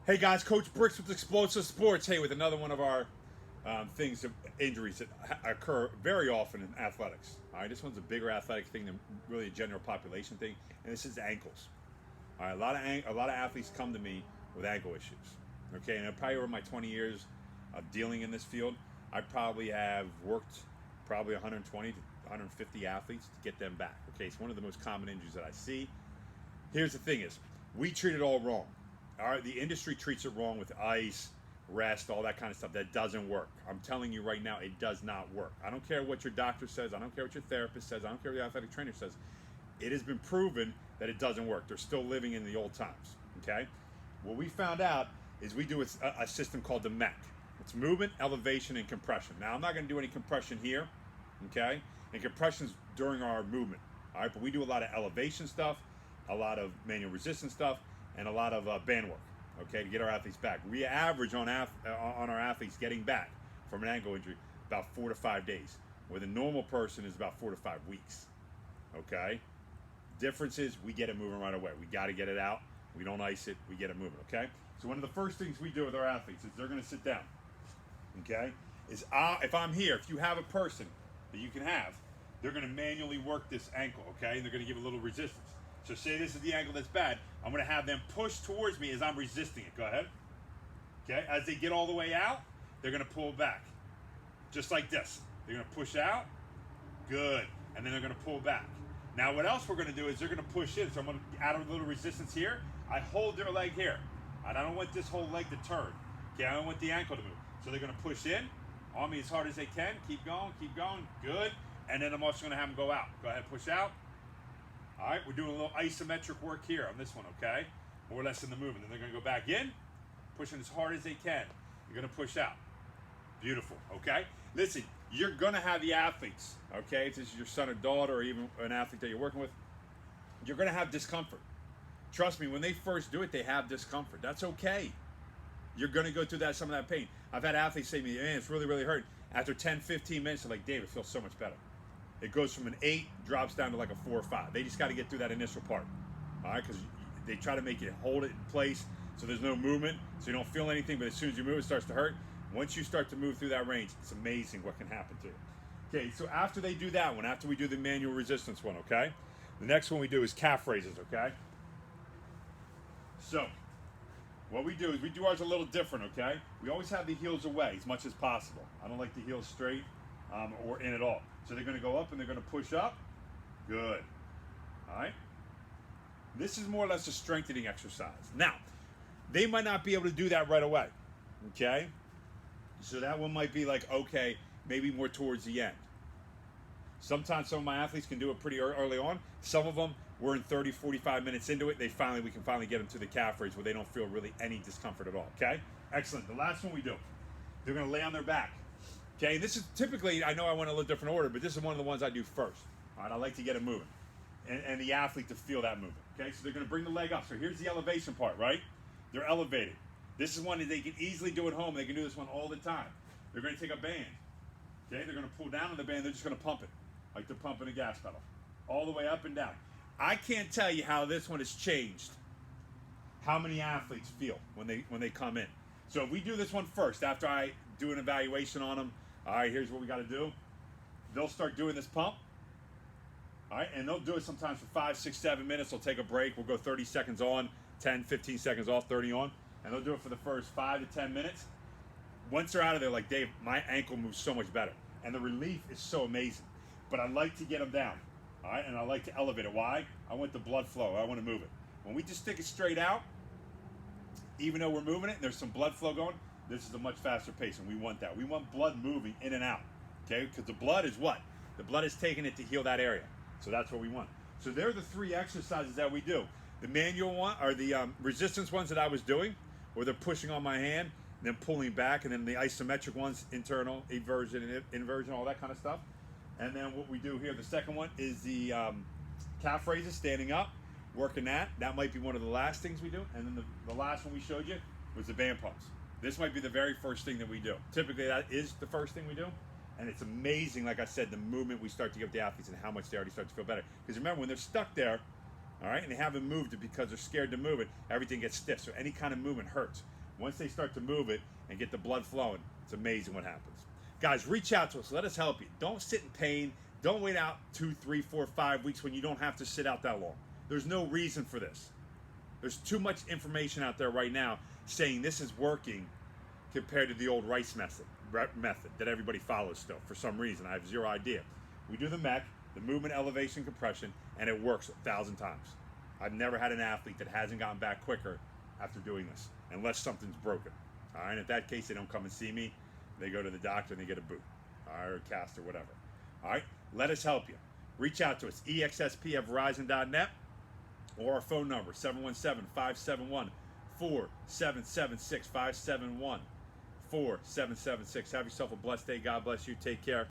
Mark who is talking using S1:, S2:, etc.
S1: Hey guys, Coach Bricks with Explosive Sports. Hey, with another one of our things of injuries that occur very often in athletics. All right, this one's a bigger athletic thing than really a general population thing, and this is ankles. All right, a lot of athletes come to me with ankle issues. Okay, and probably over my 20 years of dealing in this field, I probably have worked probably 120 to 150 athletes to get them back. Okay, it's one of the most common injuries that I see. Here's the thing: is we treat it all wrong. All right, the industry treats it wrong with ice, rest, all that kind of stuff. That doesn't work. I'm telling you right now, it does not work. I don't care what your doctor says. I don't care what your therapist says. I don't care what your athletic trainer says. It has been proven that it doesn't work. They're still living in the old times. Okay, what we found out is we do a system called the MEC. It's movement, elevation, and compression. Now, I'm not going to do any compression here. Okay, and compression's during our movement. All right, but we do a lot of elevation stuff, a lot of manual resistance stuff, and a lot of band work, okay, to get our athletes back. We average on our athletes getting back from an ankle injury about 4 to 5 days, where the normal person is about 4 to 5 weeks, okay? Difference is we get it moving right away. We got to get it out. We don't ice it. We get it moving, okay? So one of the first things we do with our athletes is they're going to sit down, okay? If I'm here, if you have a person that you can have, they're going to manually work this ankle, okay? And they're going to give a little resistance. So say this is the ankle that's bad. I'm going to have them push towards me as I'm resisting it. Go ahead. Okay. As they get all the way out, they're going to pull back. Just like this. They're going to push out. Good. And then they're going to pull back. Now what else we're going to do is they're going to push in. So I'm going to add a little resistance here. I hold their leg here. And I don't want this whole leg to turn. Okay. I don't want the ankle to move. So they're going to push in on me as hard as they can. Keep going. Keep going. Good. And then I'm also going to have them go out. Go ahead. Push out. All right, we're doing a little isometric work here on this one, okay? More or less in the movement. Then they're going to go back in, pushing as hard as they can. You're going to push out. Beautiful, okay? Listen, you're going to have the athletes, okay? If this is your son or daughter or even an athlete that you're working with, you're going to have discomfort. Trust me, when they first do it, they have discomfort. That's okay. You're going to go through some of that pain. I've had athletes say to me, man, it's really, really hurt. After 10, 15 minutes, they're like, Dave, it feels so much better. It goes from an 8, drops down to like a 4 or 5. They just got to get through that initial part, all right? Because they try to make it hold it in place so there's no movement, so you don't feel anything. But as soon as you move, it starts to hurt. Once you start to move through that range, it's amazing what can happen to you. Okay, so after they do that one, after we do the manual resistance one, okay, the next one we do is calf raises, okay? So what we do is we do ours a little different, okay? We always have the heels away as much as possible. I don't like the heels straight or in at all. So they're going to go up and they're going to push up. Good. All right. This is more or less a strengthening exercise. Now, they might not be able to do that right away. Okay. So that one might be like, okay, maybe more towards the end. Sometimes some of my athletes can do it pretty early on. Some of them, we're in 30, 45 minutes into it. We can finally get them to the calf raise where they don't feel really any discomfort at all. Okay. Excellent. The last one we do, they're going to lay on their back. Okay, this is typically, I know I went a little different order, but this is one of the ones I do first. All right, I like to get it moving. And the athlete to feel that movement. Okay, so they're going to bring the leg up. So here's the elevation part, right? They're elevated. This is one that they can easily do at home. They can do this one all the time. They're going to take a band. Okay, they're going to pull down on the band. They're just going to pump it like they're pumping a gas pedal. All the way up and down. I can't tell you how this one has changed. How many athletes feel when they come in. So if we do this one first, after I do an evaluation on them, all right, here's what we got to do. They'll start doing this pump. All right, and they'll do it sometimes for 5, 6, 7 minutes. They'll take a break. We'll go 30 seconds on, 10, 15 seconds off, 30 on. And they'll do it for the first 5 to 10 minutes. Once they're out of there, like, Dave, my ankle moves so much better. And the relief is so amazing. But I like to get them down. All right, and I like to elevate it. Why? I want the blood flow. I want to move it. When we just stick it straight out, even though we're moving it and there's some blood flow going, this is a much faster pace, and we want that. We want blood moving in and out, okay? Because the blood is what? The blood is taking it to heal that area. So that's what we want. So there are the 3 exercises that we do. The manual one, or the resistance ones that I was doing, where they're pushing on my hand, and then pulling back, and then the isometric ones, internal, eversion, inversion, all that kind of stuff. And then what we do here, the second one, is the calf raises, standing up, working that. That might be one of the last things we do. And then the last one we showed you was the band pumps. This might be the very first thing that we do. Typically, that is the first thing we do. And it's amazing, like I said, the movement we start to give the athletes and how much they already start to feel better. Because remember, when they're stuck there, all All right, and they haven't moved it because they're scared to move it. Everything gets stiff, so any kind of movement hurts. Once they start to move it and get the blood flowing, it's amazing what happens. Guys, reach out to us. Let us help you. Don't sit in pain. Don't wait out 2, 3, 4, 5 weeks when you don't have to sit out that long. There's no reason for this. There's too much information out there right now saying this is working compared to the old Rice method that everybody follows still for some reason. I have zero idea. We do the mech, the movement, elevation, compression, and it works 1,000 times. I've never had an athlete that hasn't gotten back quicker after doing this, unless something's broken. All right, in that case, they don't come and see me. They go to the doctor and they get a boot, all right, or a cast or whatever. All right, let us help you. Reach out to us, exsp@verizon.net, or our phone number, 717-571-4776, 571-4776. Have yourself a blessed day. God bless you. Take care.